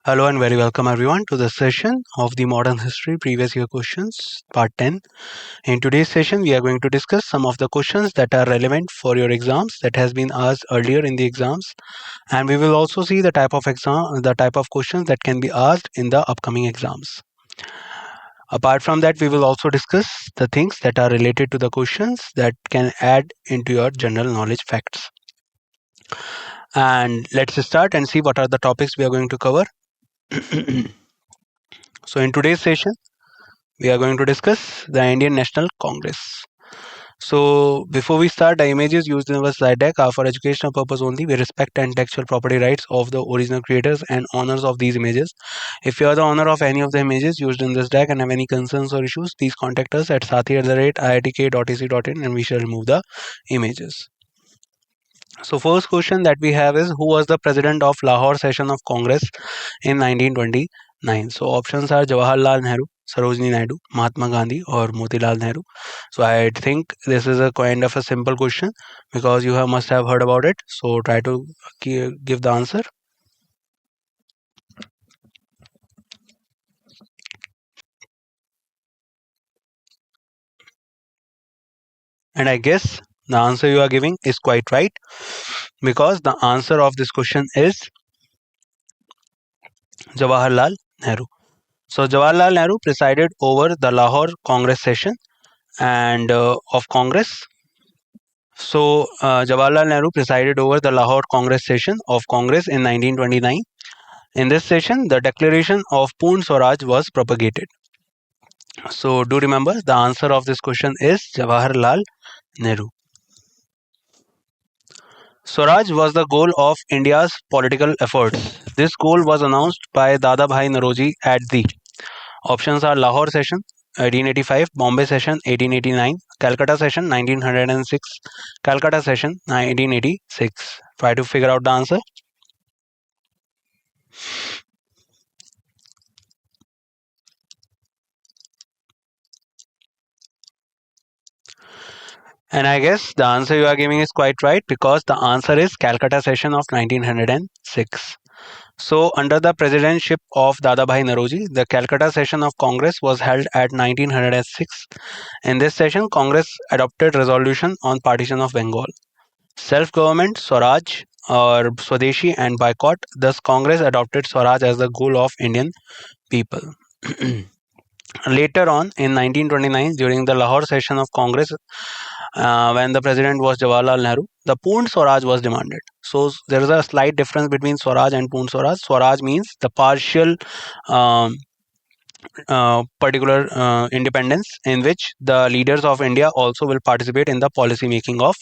Hello and very welcome everyone to this session of the Modern History Previous Year Questions Part 10. In today's session, we are going to discuss some of the questions that are relevant for your exams that has been asked earlier in the exams, and we will also see the type of questions that can be asked in the upcoming exams. Apart from that, we will also discuss the things that are related to the questions that can add into your general knowledge facts. And let's start and see what are the topics we are going to cover. So in today's session, we are going to discuss the Indian National Congress. So before we start, the images used in our slide deck are for educational purpose only. We respect intellectual property rights of the original creators and owners of these images. If you are the owner of any of the images used in this deck and have any concerns or issues, please contact us at sathi@iitk.ac.in and we shall remove the images. So first question that we have is, who was the president of Lahore session of Congress in 1929? So options are Jawaharlal Nehru, Sarojini Naidu, Mahatma Gandhi or Motilal Nehru. So I think this is a kind of a simple question because you must have heard about it. So try to give the answer. And I guess the answer you are giving is quite right because the answer of this question is Jawaharlal Nehru. So Jawaharlal Nehru presided over the Lahore Congress session and of Congress. So Jawaharlal Nehru presided over the Lahore Congress session of Congress in 1929. In this session, the declaration of Purn Swaraj was propagated. So do remember the answer of this question is Jawaharlal Nehru. Swaraj was the goal of India's political efforts. This goal was announced by Dada Bhai Naroji at the options are Lahore session 1885, Bombay session 1889, Calcutta session 1906, Calcutta session 1986. Try to figure out the answer. And I guess the answer you are giving is quite right because the answer is Calcutta session of 1906. So, under the presidency of Dadabhai Naroji, the Calcutta session of Congress was held at 1906. In this session, Congress adopted resolution on partition of Bengal, self-government, Swaraj or Swadeshi and boycott. Thus, Congress adopted Swaraj as the goal of Indian people. Later on, in 1929, during the Lahore session of Congress, when the president was Jawaharlal Nehru, the Purn Swaraj was demanded. So there is a slight difference between Swaraj and Purn Swaraj. Swaraj means the partial um, particular independence in which the leaders of India also will participate in the policy making of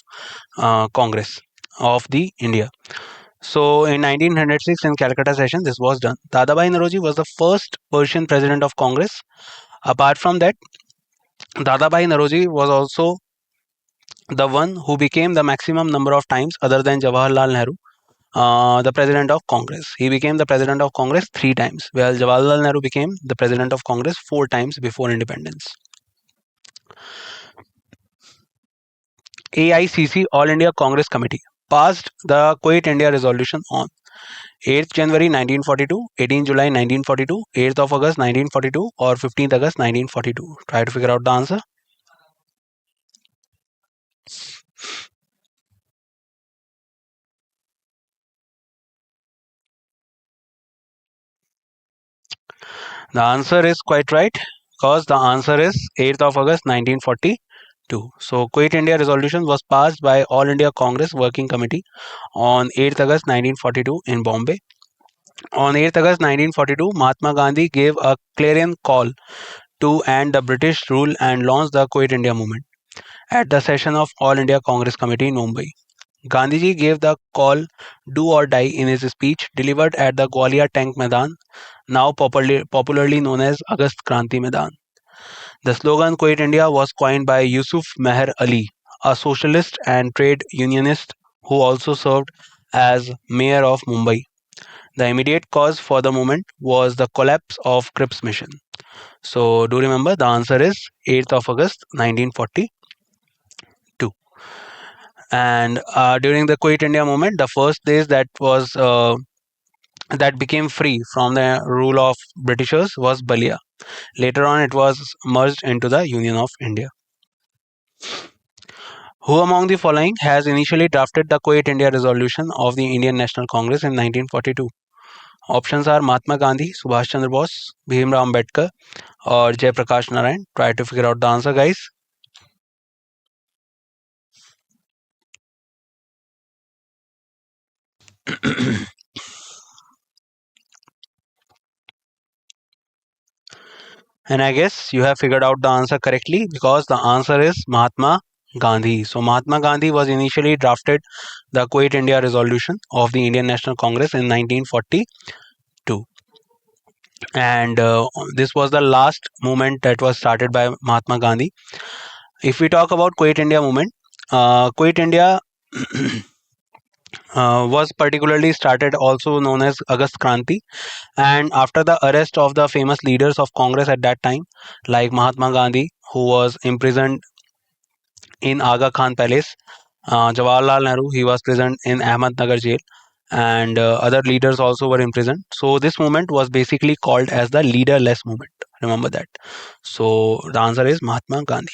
Congress of the India. So in 1906 in Calcutta session, this was done. Dadabhai Naroji was the first Persian president of Congress. Apart from that, Dadabhai Naroji was also the one who became the maximum number of times other than Jawaharlal Nehru, the president of Congress. He became the president of Congress 3 times, while Jawaharlal Nehru became the president of Congress 4 times before independence. AICC All India Congress Committee passed the Quit India resolution on 8th January 1942, 18th July 1942, 8th of August 1942 or 15th August 1942. Try to figure out the answer. The answer is quite right because the answer is 8th of August 1942. So, Quit India resolution was passed by All India Congress Working Committee on 8th August 1942 in Bombay. On 8th August 1942, Mahatma Gandhi gave a clarion call to end the British rule and launched the Quit India movement at the session of All India Congress Committee in Mumbai. Gandhiji gave the call "Do or Die" in his speech delivered at the Gwalior Tank Maidan, now popularly known as Agast Kranti Maidan. The slogan "Quit India" was coined by Yusuf Meher Ali, a socialist and trade unionist who also served as mayor of Mumbai. The immediate cause for the movement was the collapse of Cripps Mission. So, do remember the answer is 8th of August 1942. And during the Quit India movement, the first place that was that became free from the rule of Britishers was Balia. Later on, it was merged into the Union of India. Who among the following has initially drafted the Quit India resolution of the Indian National Congress in 1942? Options are Mahatma Gandhi, Subhash Chandra Bose, Bhimrao Ambedkar, or Jayaprakash Narayan. Try to figure out the answer, guys. And I guess you have figured out the answer correctly because the answer is Mahatma Gandhi. So Mahatma Gandhi was initially drafted the Quit India resolution of the Indian National Congress in 1942. And this was the last movement that was started by Mahatma Gandhi. If we talk about Quit India movement, Quit India was particularly started also known as Agast Kranti, and after the arrest of the famous leaders of Congress at that time, like Mahatma Gandhi, who was imprisoned in Aga Khan Palace, Jawaharlal Nehru, he was imprisoned in Ahmednagar jail, and other leaders also were imprisoned. So this movement was basically called as the leaderless movement. Remember that. So the answer is Mahatma Gandhi.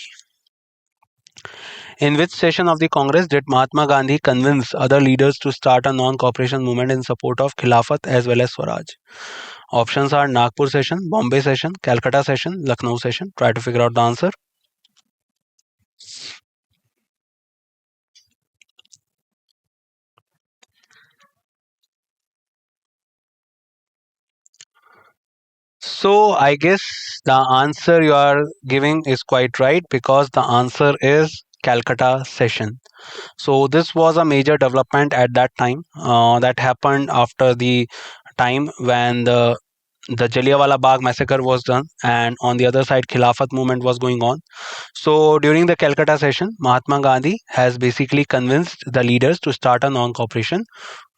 In which session of the Congress did Mahatma Gandhi convince other leaders to start a non-cooperation movement in support of Khilafat as well as Swaraj? Options are Nagpur session, Bombay session, Calcutta session, Lucknow session. Try to figure out the answer. So I guess the answer you are giving is quite right because the answer is Calcutta session. So this was a major development at that time that happened after the time when the Jallianwala Bagh massacre was done, and on the other side, Khilafat movement was going on. So during the Calcutta session, Mahatma Gandhi has basically convinced the leaders to start a non-cooperation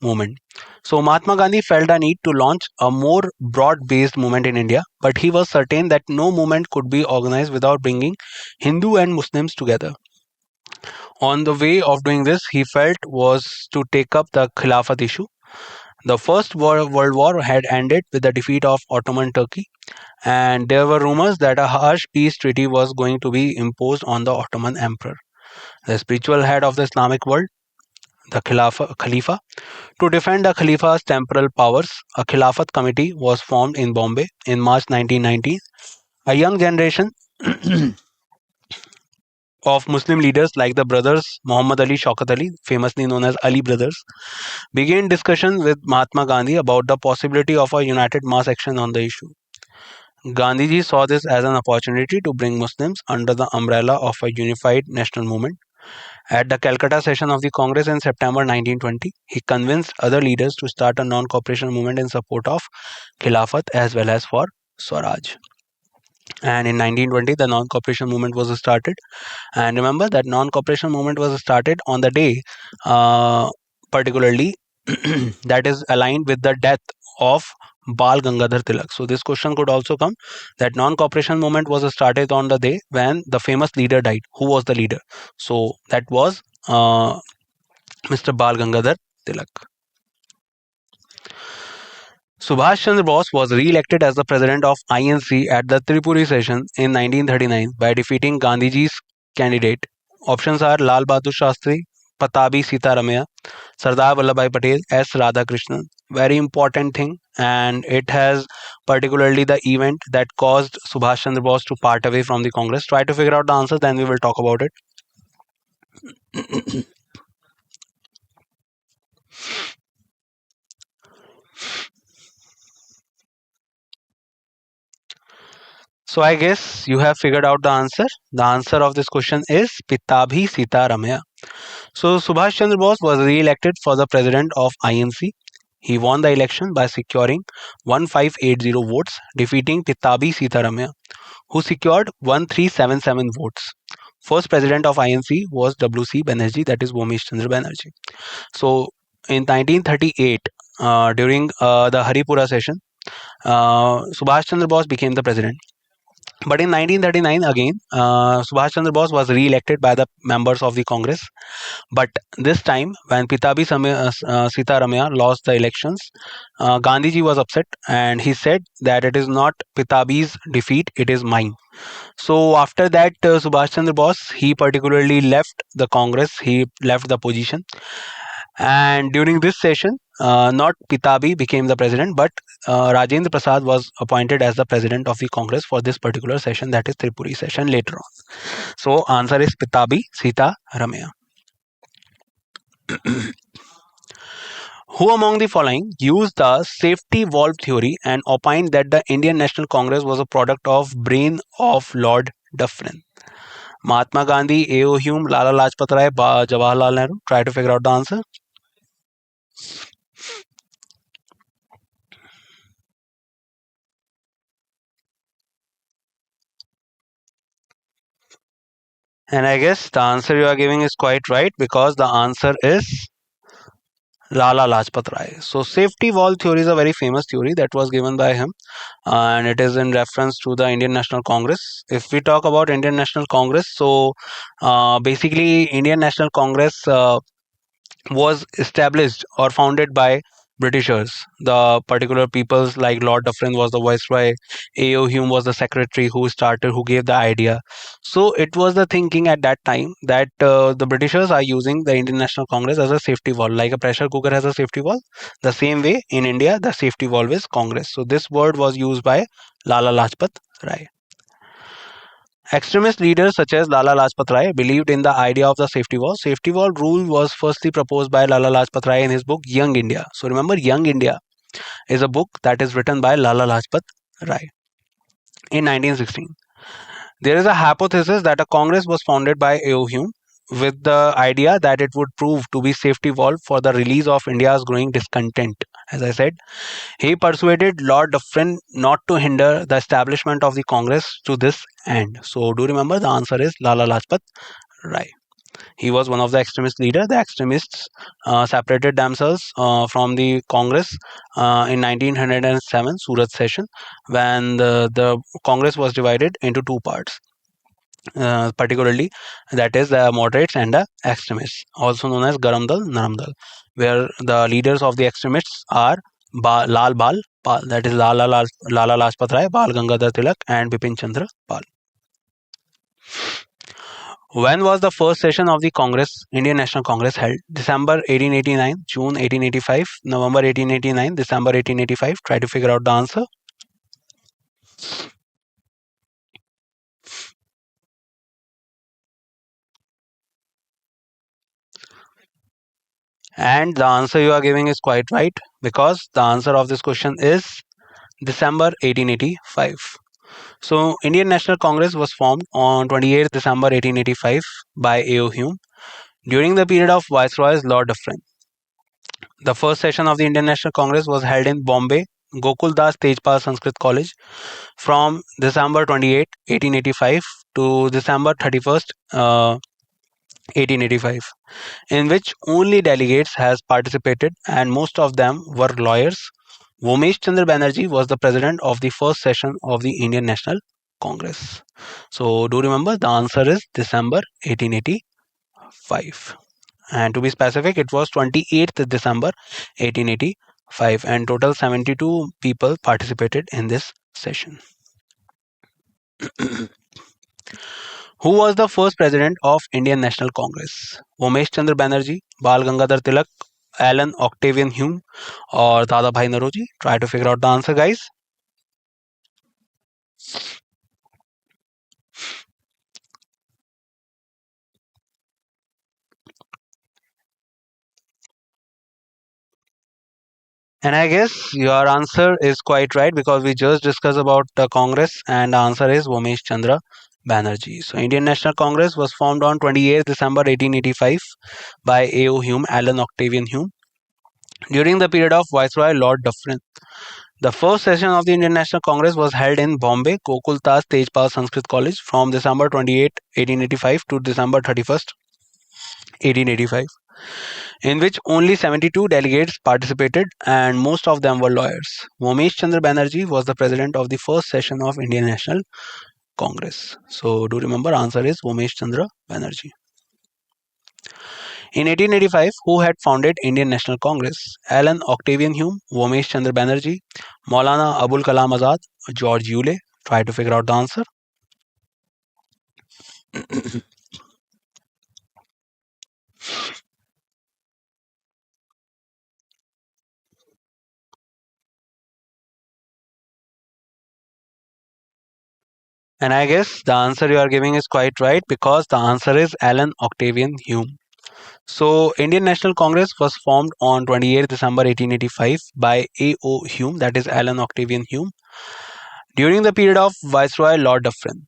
movement. So Mahatma Gandhi felt a need to launch a more broad-based movement in India, but he was certain that no movement could be organized without bringing Hindu and Muslims together. On the way of doing this, he felt was to take up the Khilafat issue. The First World War had ended with the defeat of Ottoman Turkey, and there were rumors that a harsh peace treaty was going to be imposed on the Ottoman Emperor. The spiritual head of the Islamic world, the Khalifa, to defend the Khalifa's temporal powers, a Khilafat committee was formed in Bombay in March 1990. A young generation of Muslim leaders like the brothers Muhammad Ali Shaukat Ali, famously known as Ali brothers, began discussion with Mahatma Gandhi about the possibility of a united mass action on the issue. Gandhiji saw this as an opportunity to bring Muslims under the umbrella of a unified national movement. At the Calcutta session of the Congress in September 1920, he convinced other leaders to start a non cooperation movement in support of Khilafat as well as for Swaraj. And in 1920, the non cooperation movement was started. And remember that non cooperation movement was started on the day, particularly, that is aligned with the death of Bal Gangadhar Tilak. So this question could also come that non-cooperation movement was started on the day when the famous leader died. Who was the leader? So that was Mr. Bal Gangadhar Tilak. Subhash Chandra Bose was re-elected as the president of INC at the Tripuri session in 1939 by defeating Gandhiji's candidate. Options are Lal Bahadur Shastri, Patabi Sitaramaya, Sardar Vallabhbhai Patel, S. Radhakrishnan. Very important thing, and it has particularly the event that caused Subhash Chandra Bose to part away from the Congress. Try to figure out the answer, then we will talk about it. So I guess you have figured out the answer. The answer of this question is Pitabhi Sitaramaya. So Subhash Chandra Bose was re-elected for the president of INC. He won the election by securing 1580 votes, defeating Pitabhi Sitaramaya, who secured 1377 votes. First president of INC was W.C. Banerjee, that is Vomesh Chandra Banerjee. So in 1938, during the Haripura session, Subhash Chandra Bose became the president. But in 1939, again, Subhash Chandra Bose was re-elected by the members of the Congress. But this time, when Sitaramaya lost the elections, Gandhiji was upset and he said that it is not Pitabi's defeat, it is mine. So after that, Subhash Chandra Bose, he particularly left the Congress, he left the position. And during this session, not Pitabi became the president, but Rajendra Prasad was appointed as the president of the Congress for this particular session, that is Tripuri session later on. So answer is Pitabi Sita Ramaya. Who among the following used the safety valve theory and opined that the Indian National Congress was a product of brain of Lord Dufferin? Mahatma Gandhi, A.O. Hume, Lala Lajpat Rai, Jawaharlal Nehru. Try to figure out the answer. And I guess the answer you are giving is quite right, because the answer is Lala Lajpat Rai. So, safety valve theory is a very famous theory that was given by him, and it is in reference to the Indian National Congress. If we talk about Indian National Congress, so basically, Indian National Congress was established or founded by Britishers. The particular peoples like Lord Dufferin was the viceroy, A.O. Hume was the secretary who gave the idea. So it was the thinking at that time that the Britishers are using the Indian National Congress as a safety valve, like a pressure cooker has a safety valve. The same way in India, the safety valve is Congress. So this word was used by Lala Lajpat Rai. Extremist leaders such as Lala Lajpat Rai believed in the idea of the safety valve. Safety valve rule was firstly proposed by Lala Lajpat Rai in his book Young India. So remember, Young India is a book that is written by Lala Lajpat Rai in 1916. There is a hypothesis that a Congress was founded by A.O. Hume with the idea that it would prove to be safety valve for the release of India's growing discontent. As I said, he persuaded Lord Dufferin not to hinder the establishment of the Congress to this end. So, do remember the answer is Lala Lajpat Rai. He was one of the extremist leaders. The extremists separated themselves from the Congress in 1907 Surat session, when the Congress was divided into two parts. Particularly, that is the moderates and the extremists, also known as Garam Dal, Naram Dal, where the leaders of the extremists are Lal Bal Pal, that is Lala Lajpat Rai, Bal Gangadhar Tilak, and Bipin Chandra Pal. When was the first session of the Congress, Indian National Congress, held? December 1889, June 1885, November 1889, December 1885. Try to figure out the answer. And the answer you are giving is quite right, because the answer of this question is December 1885. So, Indian National Congress was formed on 28th December 1885 by A.O. Hume during the period of Viceroy's Lord Dufferin. The first session of the Indian National Congress was held in Bombay, Gokul Das Tejpal Sanskrit College, from December 28, 1885 to December 31st, 1885, in which only delegates has participated and most of them were lawyers. Vomesh Chandra Banerjee was the president of the first session of the Indian National Congress. So do remember the answer is December 1885. And to be specific, it was 28th December 1885, and total 72 people participated in this session. Who was the first president of Indian National Congress? Umesh Chandra Banerjee, Bal Gangadhar Tilak, Alan Octavian Hume, or Dada Bhai Naroji? Try to figure out the answer, guys. And I guess your answer is quite right, because we just discussed about the Congress, and the answer is Umesh Chandra Banerjee. So, Indian National Congress was formed on 28th December 1885 by A.O. Hume, Alan Octavian Hume, during the period of Viceroy Lord Dufferin. The first session of the Indian National Congress was held in Bombay, Gokul Das Tejpal Sanskrit College, from December 28, 1885 to December 31st, 1885, in which only 72 delegates participated and most of them were lawyers. Vomesh Chandra Banerjee was the president of the first session of Indian National Congress. So do remember, answer is Umesh Chandra Banerjee. In 1885, who had founded Indian National Congress? Alan Octavian Hume, Umesh Chandra Banerjee, Maulana Abul Kalam Azad, George Yule. Try to figure out the answer. And I guess the answer you are giving is quite right, because the answer is Alan Octavian Hume. So, Indian National Congress was formed on 28 December 1885 by A.O. Hume, that is Alan Octavian Hume, during the period of Viceroy Lord Dufferin.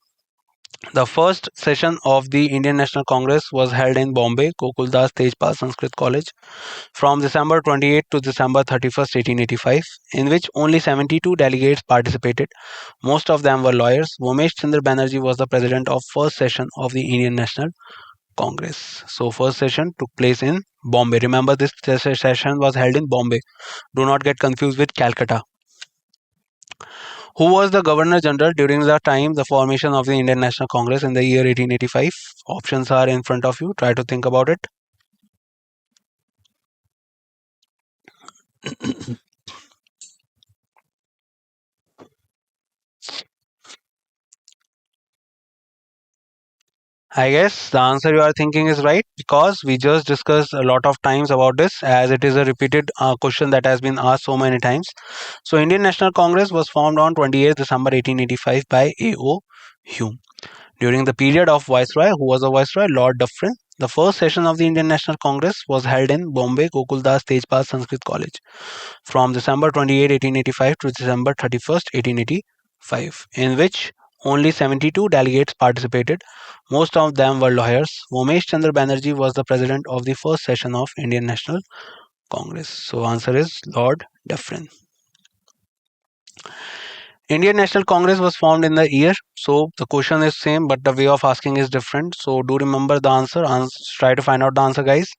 The first session of the Indian National Congress was held in Bombay, Gokuldas Tejpal Sanskrit College, from December 28 to December 31st, 1885, in which only 72 delegates participated. Most of them were lawyers. Umesh Chandra Banerjee was the president of first session of the Indian National Congress. So first session took place in Bombay. Remember, this session was held in Bombay. Do not get confused with Calcutta. Who was the Governor General during the time the formation of the Indian National Congress in the year 1885? Options are in front of you. Try to think about it. I guess the answer you are thinking is right, because we just discussed a lot of times about this, as it is a repeated question that has been asked so many times. So, Indian National Congress was formed on 28th December 1885 by A.O. Hume. During the period of Viceroy, who was a Viceroy, Lord Dufferin, the first session of the Indian National Congress was held in Bombay Gokuldas Tejpal Sanskrit College from December 28, 1885 to December 31st, 1885, in which only 72 delegates participated. Most of them were lawyers. Umesh Chandra Banerjee was the president of the first session of Indian National Congress. So answer is Lord Dufferin. Indian National Congress was formed in the year. So the question is same, but the way of asking is different. So do remember the answer. Try to find out the answer, guys.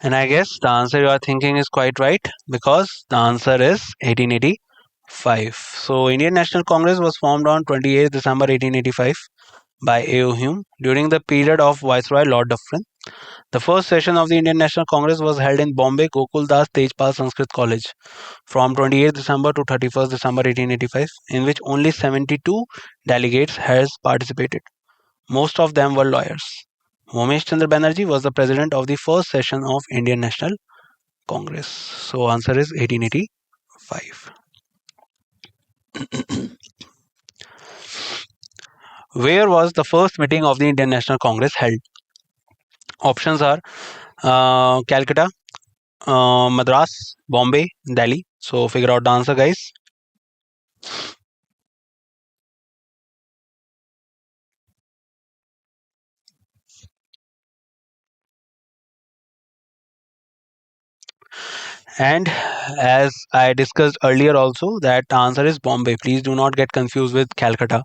And I guess the answer you are thinking is quite right, because the answer is 1885. So Indian National Congress was formed on 28th December 1885 by A.O. Hume during the period of Viceroy Lord Dufferin. The first session of the Indian National Congress was held in Bombay Gokuldas Tejpal Sanskrit College from 28th December to 31st December 1885, in which only 72 delegates has participated. Most of them were lawyers. Umesh Chandra Banerjee was the president of the first session of Indian National Congress. So answer is 1885. Where was the first meeting of the Indian National Congress held? Options are Calcutta, Madras, Bombay, Delhi. So figure out the answer, guys. And as I discussed earlier also, that the answer is Bombay. Please do not get confused with Calcutta,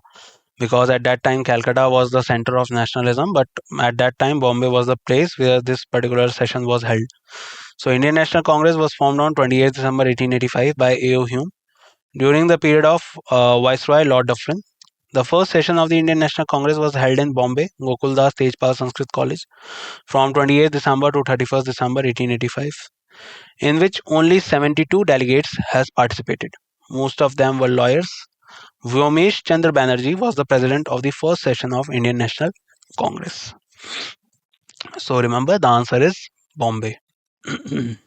because at that time Calcutta was the center of nationalism, but at that time Bombay was the place where this particular session was held. So Indian National Congress was formed on 28th December 1885 by A.O. Hume during the period of Viceroy Lord Dufferin. The first session of the Indian National Congress was held in Bombay, Gokuldas Tejpal Sanskrit College, from 28th December to 31st December 1885, in which only 72 delegates has participated. Most of them were lawyers. Umesh Chandra Banerjee was the president of the first session of Indian National Congress. So remember, the answer is Bombay. Who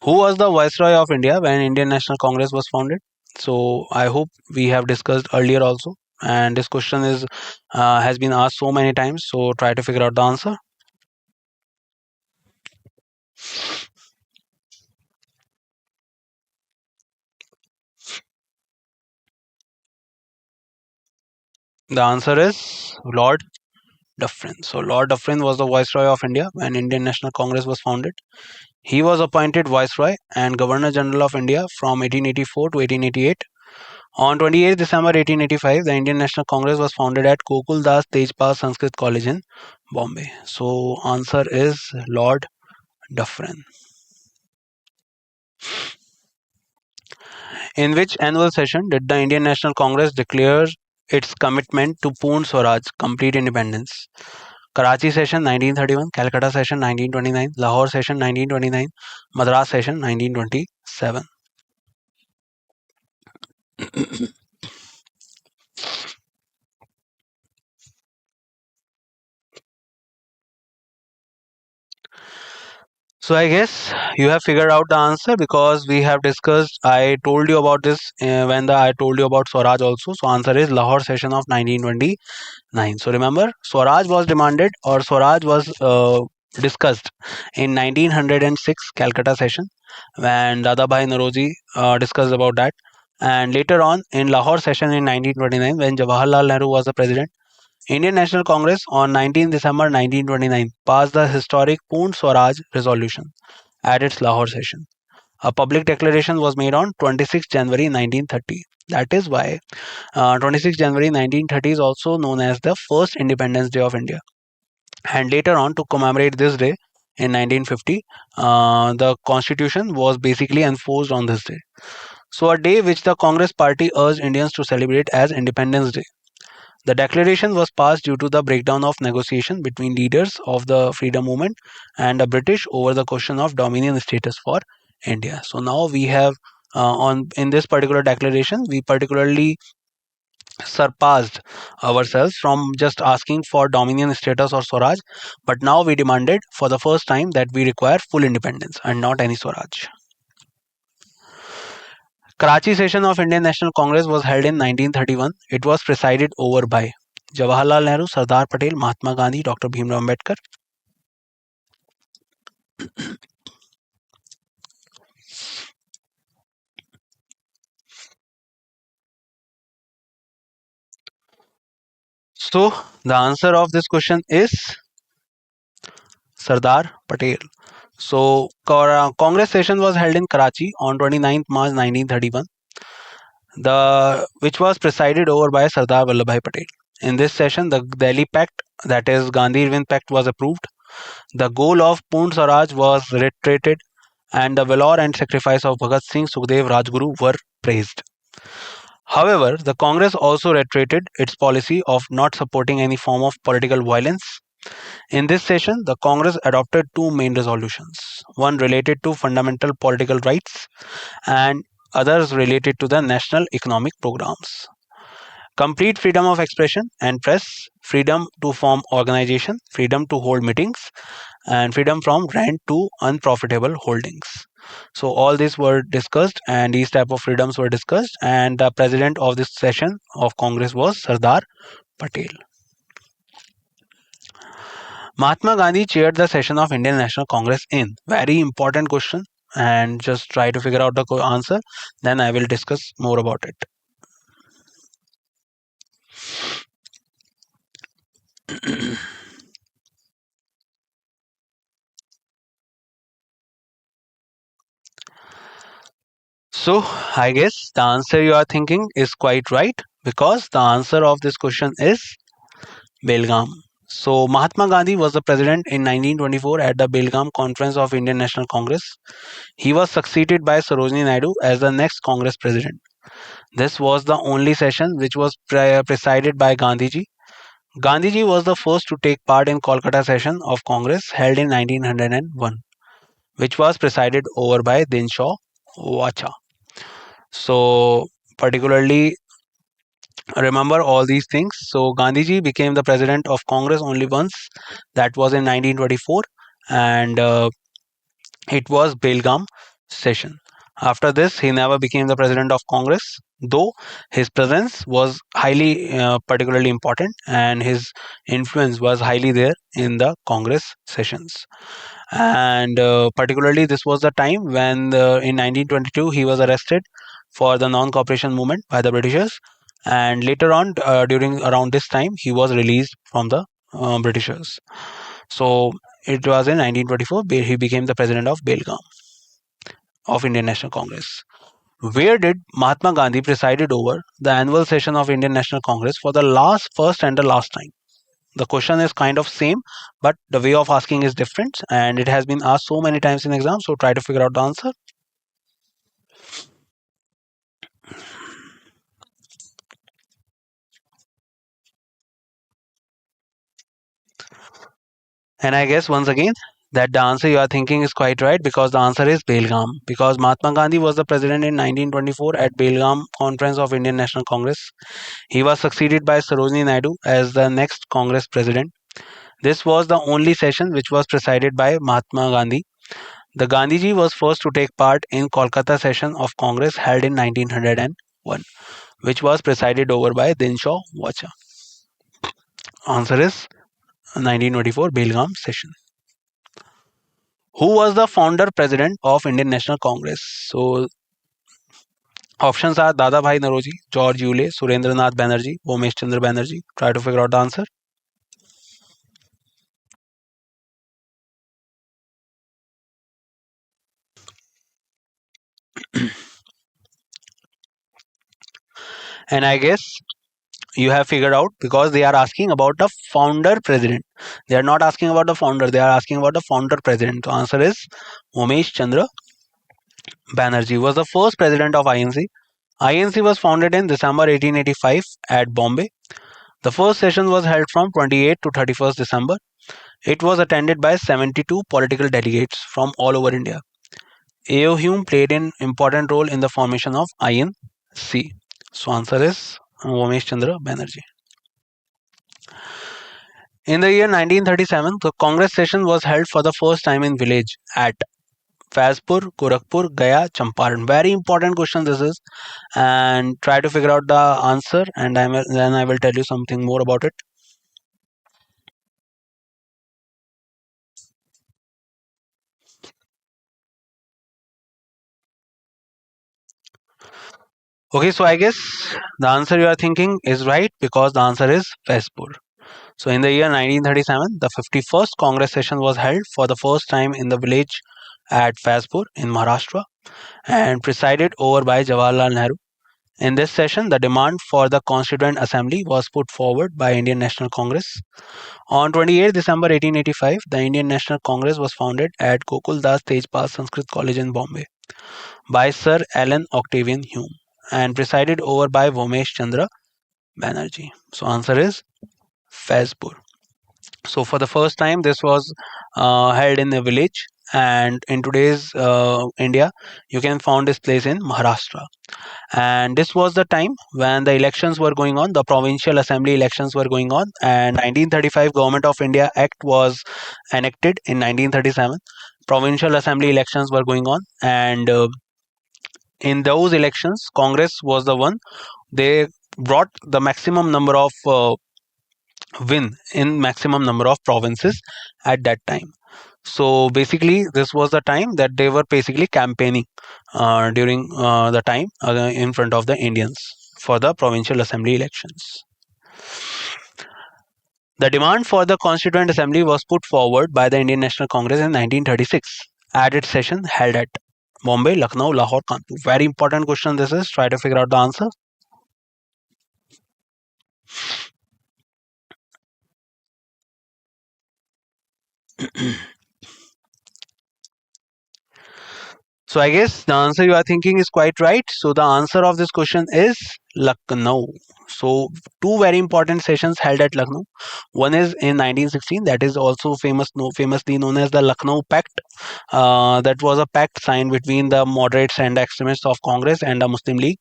was the Viceroy of India when Indian National Congress was founded? So I hope we have discussed earlier also, and this question is has been asked so many times. So try to figure out the answer. The answer is Lord Dufferin. So Lord Dufferin was the Viceroy of India when Indian National Congress was founded. He was appointed Viceroy and Governor General of India from 1884 to 1888. On 28 December 1885, the Indian National Congress was founded at Gokul Das Tejpal Sanskrit College in Bombay. So answer is Lord Dufferin. In which annual session did the Indian National Congress declare its commitment to Purn Swaraj, complete independence? Karachi session 1931, Calcutta session 1929, Lahore session 1929, Madras session 1927. So I guess you have figured out the answer because we have discussed. I told you about this when I told you about Swaraj also. So answer is Lahore session of 1929. So remember, Swaraj was demanded or Swaraj was discussed in 1906 Calcutta session when Dadabhai Naroji discussed about that. And later on in Lahore session in 1929 when Jawaharlal Nehru was the president, Indian National Congress on 19 December 1929 passed the historic Purn Swaraj resolution at its Lahore session. A public declaration was made on 26 January 1930. That is why 26 January 1930 is also known as the first Independence Day of India. And later on, to commemorate this day in 1950, the constitution was basically enforced on this day. So, a day which the Congress party urged Indians to celebrate as Independence Day. The declaration was passed due to the breakdown of negotiation between leaders of the freedom movement and the British over the question of dominion status for India. So now we have on in this particular declaration, we particularly surpassed ourselves from just asking for dominion status or Swaraj, but now we demanded for the first time that we require full independence and not any Swaraj. Karachi session of Indian National Congress was held in 1931. It was presided over by Jawaharlal Nehru, Sardar Patel, Mahatma Gandhi, Dr. Bhimrao Ambedkar. So the answer of this question is Sardar Patel. So Congress session was held in Karachi on 29th March 1931. The which was presided over by Sardar Vallabhbhai Patel. In this session, the Delhi Pact, that is Gandhi-Irvin Pact, was approved. The goal of Purn Swaraj was reiterated, and the valor and sacrifice of Bhagat Singh, Sukhdev, Rajguru were praised. However, the Congress also reiterated its policy of not supporting any form of political violence. In this session, the Congress adopted two main resolutions, one related to fundamental political rights and others related to the national economic programs. Complete freedom of expression and press, freedom to form organization, freedom to hold meetings, and freedom from rent to unprofitable holdings. So all these were discussed and these type of freedoms were discussed, and the president of this session of Congress was Sardar Patel. Mahatma Gandhi chaired the session of Indian National Congress in. Very important question, and just try to figure out the answer. Then I will discuss more about it. So I guess the answer you are thinking is quite right because the answer of this question is Belgaum. So Mahatma Gandhi was the president in 1924 at the Belgaum Conference of Indian National Congress. He was succeeded by Sarojini Naidu as the next Congress president. This was the only session which was presided by Gandhiji. Gandhiji was the first to take part in Kolkata session of Congress held in 1901, which was presided over by Dinshaw Wacha. So particularly remember all these things. So Gandhiji became the president of Congress only once, that was in 1924, and it was Belgaum session. After this, he never became the president of Congress, though his presence was highly particularly important and his influence was highly there in the Congress sessions. And particularly, this was the time when in 1922 he was arrested for the non-cooperation movement by the Britishers, and later on during around this time he was released from the Britishers. So it was in 1924 he became the president of Belgaum of Indian National Congress. Where did Mahatma Gandhi presided over the annual session of Indian National Congress for the first and the last time? The question is kind of same, but the way of asking is different, and it has been asked so many times in exam. So try to figure out the answer. And I guess once again that the answer you are thinking is quite right, because the answer is Belgaum. Because Mahatma Gandhi was the president in 1924 at Belgaum Conference of Indian National Congress. He was succeeded by Sarojini Naidu as the next Congress president. This was the only session which was presided by Mahatma Gandhi. The Gandhiji was first to take part in Kolkata session of Congress held in 1901, which was presided over by Dinshaw Wacha. Answer is 1924 Belgaum session. Who was the founder president of Indian National Congress? So options are Dada Bhai Naroji, George Yule, Surendranath Banerjee, Bomesh Chandra Banerjee. Try to figure out the answer. And I guess you have figured out, because they are asking about the founder president. They are not asking about the founder, they are asking about the founder president. The answer is Umesh Chandra Banerjee was the first president of INC. INC was founded in December 1885 at Bombay. The first session was held from 28th to 31st December. It was attended by 72 political delegates from all over India. A.O. Hume played an important role in the formation of INC. So answer is Umesh Chandra Banerjee. In the year 1937, the Congress session was held for the first time in village at Fazpur, Gorakhpur, Gaya, Champaran. Very important question this is, and try to figure out the answer, and then I will tell you something more about it. Okay, so I guess the answer you are thinking is right, because the answer is Fazpur. So in the year 1937, the 51st Congress session was held for the first time in the village at Fazpur in Maharashtra and presided over by Jawaharlal Nehru. In this session, the demand for the Constituent Assembly was put forward by Indian National Congress. On 28 December 1885, the Indian National Congress was founded at Gokul Das Tejpal Sanskrit College in Bombay by Sir Alan Octavian Hume and presided over by Vomesh Chandra Banerjee. So answer is Fazpur. So for the first time, this was held in a village, and in today's India, you can find this place in Maharashtra. And this was the time when the elections were going on, the provincial assembly elections were going on, and 1935 Government of India Act was enacted in 1937. Provincial assembly elections were going on, and in those elections, Congress was the one. They brought the maximum number of win in maximum number of provinces at that time. So basically, this was the time that they were basically campaigning during the time in front of the Indians for the provincial assembly elections. The demand for the Constituent Assembly was put forward by the Indian National Congress in 1936 at its session held at Bombay, Lucknow, Lahore, Kanpur. Very important question this is. Try to figure out the answer. So I guess the answer you are thinking is quite right. So the answer of this question is Lucknow. So two very important sessions held at Lucknow. One is in 1916, that is also famously known as the Lucknow Pact. That was a pact signed between the moderates and extremists of Congress and the Muslim League.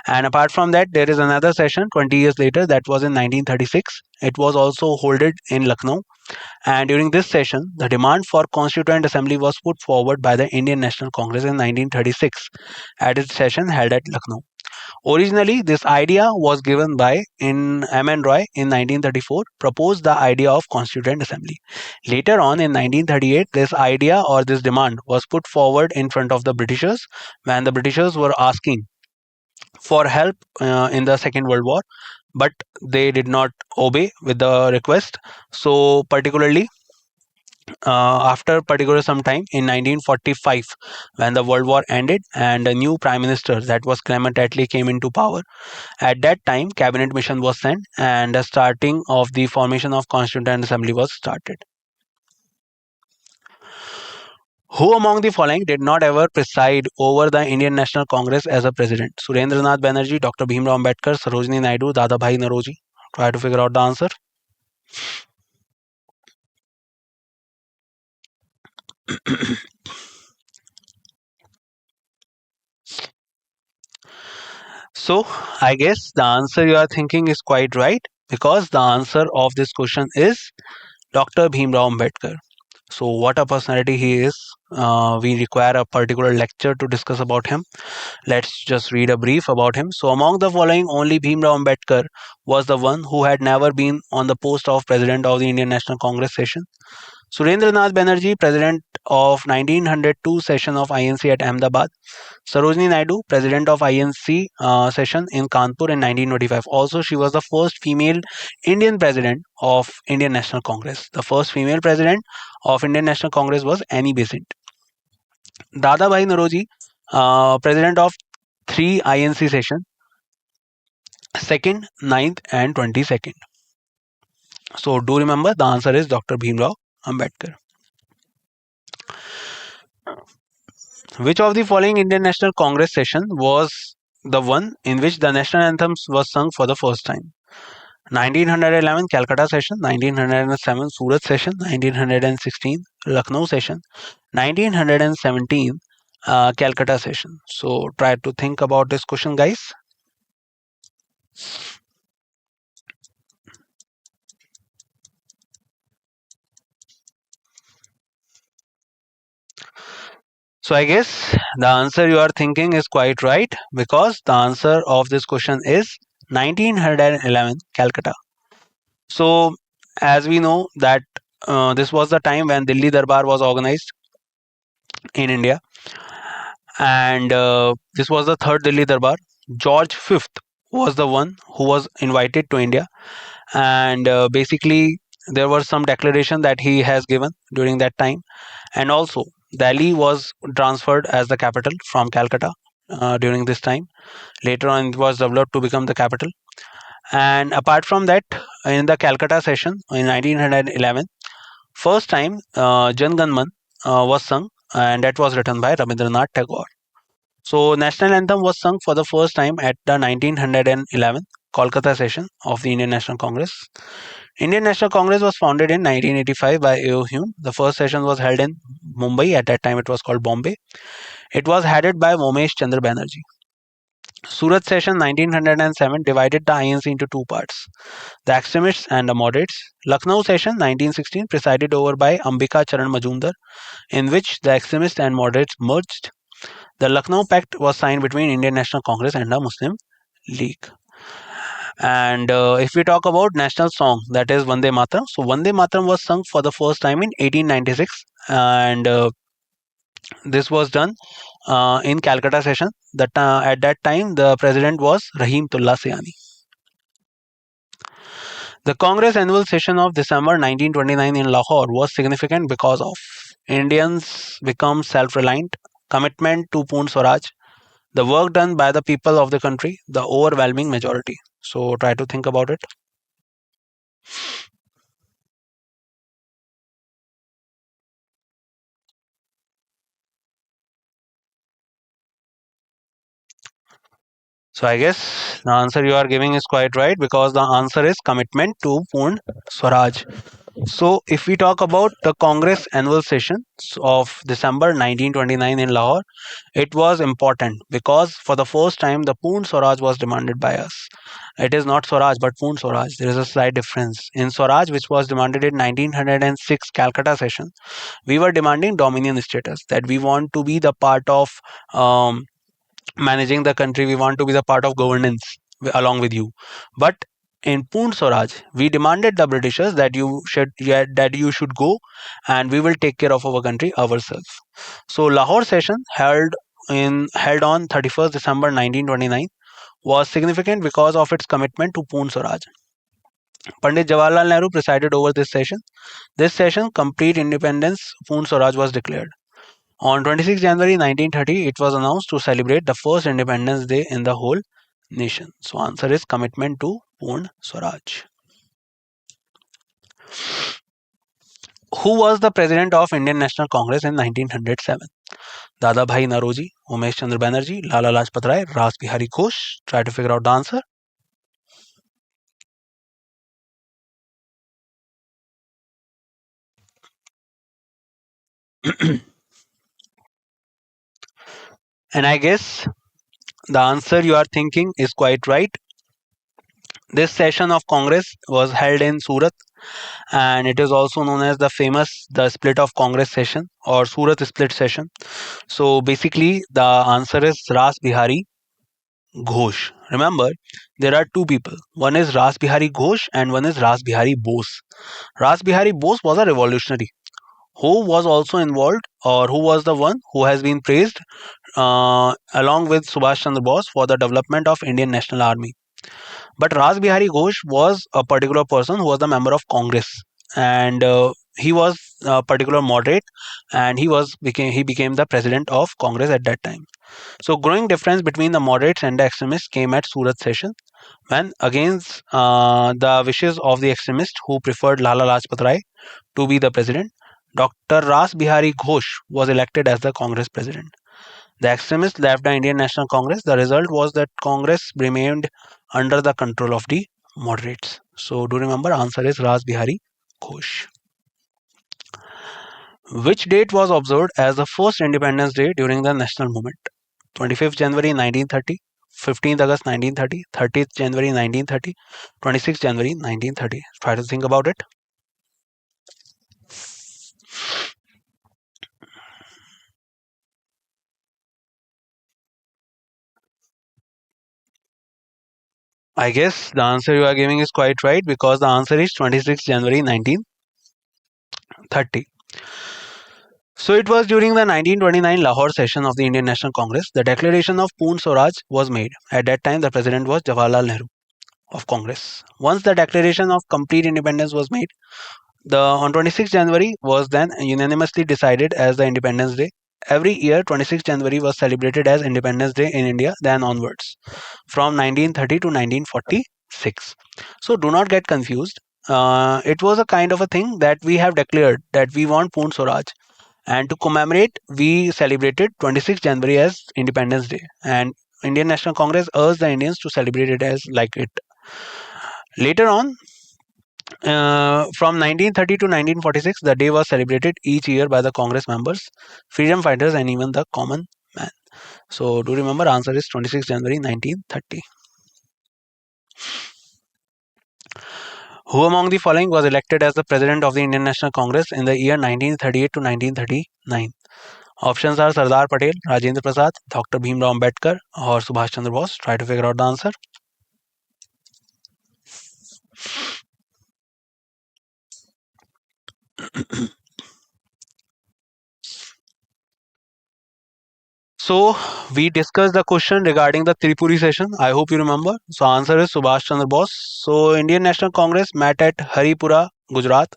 And apart from that, there is another session 20 years later, that was in 1936. It was also held in Lucknow, and during this session, the demand for Constituent Assembly was put forward by the Indian National Congress in 1936 at its session held at Lucknow. Originally, this idea was given by M.N. Roy in 1934, proposed the idea of Constituent Assembly. Later on in 1938, this idea or this demand was put forward in front of the Britishers when the Britishers were asking for help in the Second World War, but they did not obey with the request. So, particularly, After particular some time in 1945, when the World War ended and a new prime minister, that was Clement Attlee, came into power. At that time, cabinet mission was sent and the starting of the formation of Constituent Assembly was started. Who among the following did not ever preside over the Indian National Congress as a president? Surendranath Banerjee, Dr. Bhimrao Ambedkar, Sarojini Naidu, Dadabhai Naroji. Try to figure out the answer. So, I guess the answer you are thinking is quite right, because the answer of this question is Dr. Bhimrao Ambedkar. So, what a personality he is. We require a particular lecture to discuss about him. Let's just read a brief about him. So, among the following, only Bhimrao Ambedkar was the one who had never been on the post of President of the Indian National Congress session. Surendranath Banerjee, President of 1902 session of INC at Ahmedabad. Sarojini Naidu, President of INC session in Kanpur in 1925. Also, she was the first female Indian President of Indian National Congress. The first female President of Indian National Congress was Annie Besant. Dadabhai Naroji, President of 3 INC session, 2nd, 9th and 22nd. So do remember the answer is Dr. Bhimrao Ambedkar. Which of the following Indian National Congress session was the one in which the national anthems was sung for the first time? 1911 Calcutta session, 1907 Surat session, 1916 Lucknow session, 1917 Calcutta session. So try to think about this question, guys. So I guess the answer you are thinking is quite right, because the answer of this question is 1911 Calcutta. So as we know that this was the time when Delhi Darbar was organized in India, and this was the third Delhi Darbar. George V was the one who was invited to India, and basically there were some declaration that he has given during that time, and also Delhi was transferred as the capital from Calcutta during this time. Later on, it was developed to become the capital. And apart from that, in the Calcutta session in 1911, first time Jan Gan Man was sung, and that was written by Rabindranath Tagore. So, national anthem was sung for the first time at the 1911 Kolkata session of the Indian National Congress. Indian National Congress was founded in 1985 by A.O. Hume. The first session was held in Mumbai. At that time, it was called Bombay. It was headed by Momesh Chandra Banerjee. Surat session 1907 divided the INC into two parts, the extremists and the moderates. Lucknow session 1916 presided over by Ambika Charan Majumdar, in which the extremists and moderates merged. The Lucknow Pact was signed between Indian National Congress and the Muslim League. And if we talk about national song, that is Vande Mataram. So Vande Mataram was sung for the first time in 1896, and this was done in Calcutta session. At that time, the president was Rahim Tullah Siani. The Congress annual session of December 1929 in Lahore was significant because of Indians become self-reliant, commitment to Poon Swaraj, the work done by the people of the country, the overwhelming majority. So try to think about it. So I guess the answer you are giving is quite right, because the answer is commitment to Poon Swaraj. So if we talk about the Congress annual session of December 1929 in Lahore, it was important because for the first time the Poon Swaraj was demanded by us. It is not Swaraj but Poon Swaraj. There is a slight difference. In Swaraj, which was demanded in 1906 Calcutta session, we were demanding dominion status, that we want to be the part of managing the country, we want to be the part of governance along with you. But in Poon Swaraj, we demanded the Britishers that you should go, and we will take care of our country ourselves. So Lahore session held on 31st December 1929 was significant because of its commitment to Poon Swaraj. Pandit Jawaharlal Nehru presided over this session. This session, complete independence, Poon Swaraj was declared. On 26 January 1930, it was announced to celebrate the first Independence Day in the whole nation. So, answer is commitment to Poon Swaraj. Who was the president of Indian National Congress in 1907? Dada Bhai Naroji, Umesh Chandra Banerjee, Lala Lajpat Rai, Ras Bihari Ghosh. Try to figure out the answer. And I guess the answer you are thinking is quite right. This session of Congress was held in Surat, and it is also known as the split of Congress session or Surat split session. So basically, the answer is Ras Bihari Ghosh. Remember, there are two people. One is Ras Bihari Ghosh and one is Ras Bihari Bose. Ras Bihari Bose was a revolutionary who was also involved, or who was the one who has been praised along with Subhash Chandra Bose for the development of Indian National Army. But Ras Bihari Ghosh was a particular person who was a member of Congress, and he was a particular moderate, and he became the president of Congress at that time. So, growing difference between the moderates and the extremists came at Surat session when, against the wishes of the extremists who preferred Lala Lajpat Rai to be the president, Dr. Ras Bihari Ghosh was elected as the Congress president. The extremists left the Indian National Congress. The result was that Congress remained under the control of the moderates. So do remember, answer is Ras Bihari Ghosh. Which date was observed as the first Independence Day during the national movement? 25th January 1930, 15th August 1930, 30th January 1930, 26th January 1930. Try to think about it. I guess the answer you are giving is quite right, because the answer is 26th January 1930. So it was during the 1929 Lahore session of the Indian National Congress. The declaration of Poon Swaraj was made. At that time, the president was Jawaharlal Nehru of Congress. Once the declaration of complete independence was made, the on 26 January was then unanimously decided as the Independence Day. Every year, 26 January was celebrated as Independence Day in India, then onwards, from 1930 to 1946. So do not get confused. It was a kind of a thing that we have declared that we want Poon Swaraj, and to commemorate, we celebrated 26 January as Independence Day. And Indian National Congress urged the Indians to celebrate it as like it. Later on, from 1930 to 1946, the day was celebrated each year by the Congress members, freedom fighters, and even the common man. So, do remember, answer is 26 January 1930. Who among the following was elected as the president of the Indian National Congress in the year 1938 to 1939? Options are Sardar Patel, Rajendra Prasad, Dr. Bhimrao Ambedkar, or Subhash Chandra Bose. Try to figure out the answer. So we discussed the question regarding the Tripuri session. I hope you remember. So answer is Subhash Chandra Bose. So Indian National Congress met at Haripura, Gujarat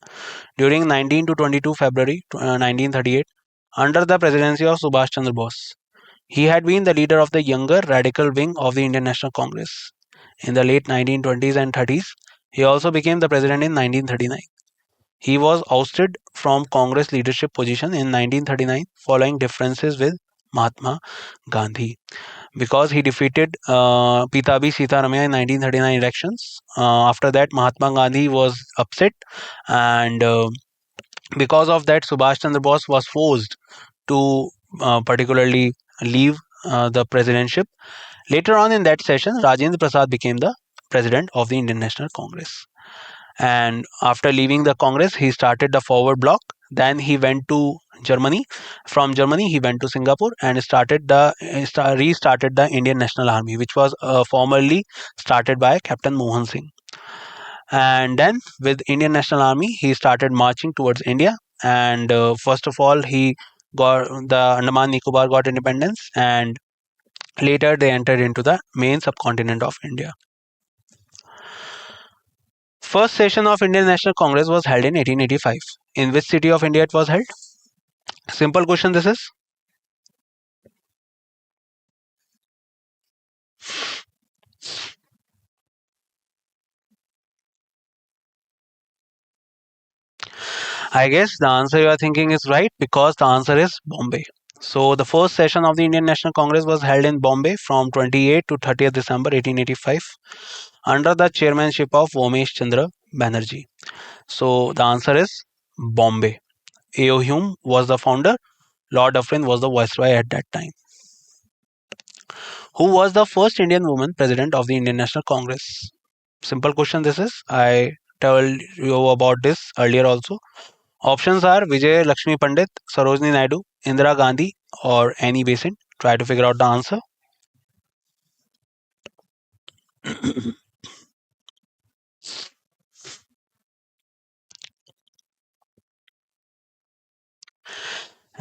during 19 to 22 February 1938 under the presidency of Subhash Chandra Bose. He had been the leader of the younger radical wing of the Indian National Congress. In the late 1920s and 30s, he also became the president in 1939. He was ousted from Congress leadership position in 1939 following differences with Mahatma Gandhi, because he defeated Pitabi Sitaramaya in 1939 elections. After that, Mahatma Gandhi was upset, and because of that, Subhash Chandra Bose was forced to particularly leave the presidentship. Later on in that session, Rajendra Prasad became the president of the Indian National Congress. And after leaving the Congress, he started the Forward Bloc. Then he went to Germany. From Germany, he went to Singapore and restarted the Indian National Army, which was formerly started by Captain Mohan Singh. And then, with Indian National Army, he started marching towards India. And first of all, he got the Andaman Nicobar got independence, and later they entered into the main subcontinent of India. First session of Indian National Congress was held in 1885. In which city of India it was held? Simple question this is. I guess the answer you are thinking is right because the answer is Bombay. So the first session of the Indian National Congress was held in Bombay from 28 to 30th December 1885 under the chairmanship of Vomesh Chandra Banerjee. So the answer is Bombay. A.O. Hume was the founder. Lord Dufferin was the viceroy at that time. Who was the first Indian woman president of the Indian National Congress? Simple question this is. I told you about this earlier also. Options are Vijay Lakshmi Pandit, Sarojini Naidu, Indira Gandhi, or Annie Besant. Try to figure out the answer.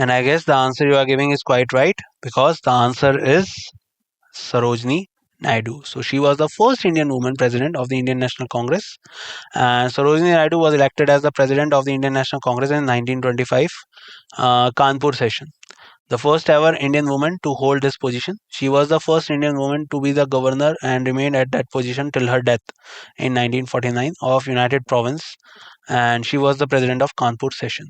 And I guess the answer you are giving is quite right because the answer is Sarojini Naidu. So she was the first Indian woman president of the Indian National Congress. And Sarojini Naidu was elected as the president of the Indian National Congress in 1925 Kanpur session. The first ever Indian woman to hold this position. She was the first Indian woman to be the governor and remained at that position till her death in 1949 of United Province, and she was the president of Kanpur session.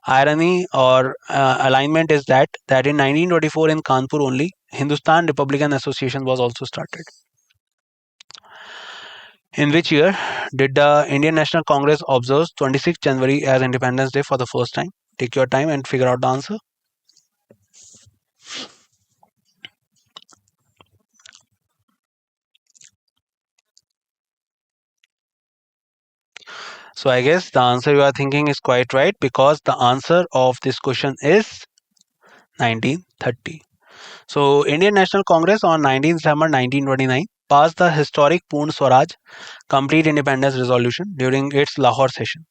Irony or alignment is that in 1924 in Kanpur only, Hindustan Republican Association was also started. In which year did the Indian National Congress observe 26th January as Independence Day for the first time? Take your time and figure out the answer. So I guess the answer you are thinking is quite right because the answer of this question is 1930. So Indian National Congress on 19 December 1929 passed the historic Poorn Swaraj Complete Independence Resolution during its Lahore session.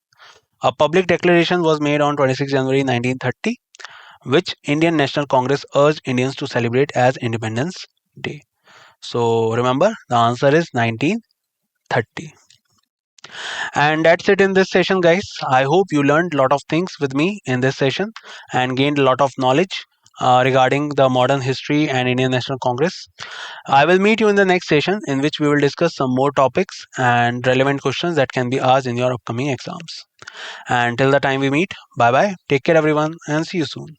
A public declaration was made on 26 January 1930, which Indian National Congress urged Indians to celebrate as Independence Day. So remember, the answer is 1930. And that's it in this session, guys. I hope you learned a lot of things with me in this session and gained a lot of knowledge regarding the modern history and Indian National Congress. I will meet you in the next session in which we will discuss some more topics and relevant questions that can be asked in your upcoming exams. And till the time we meet, bye bye, take care everyone, and see you soon.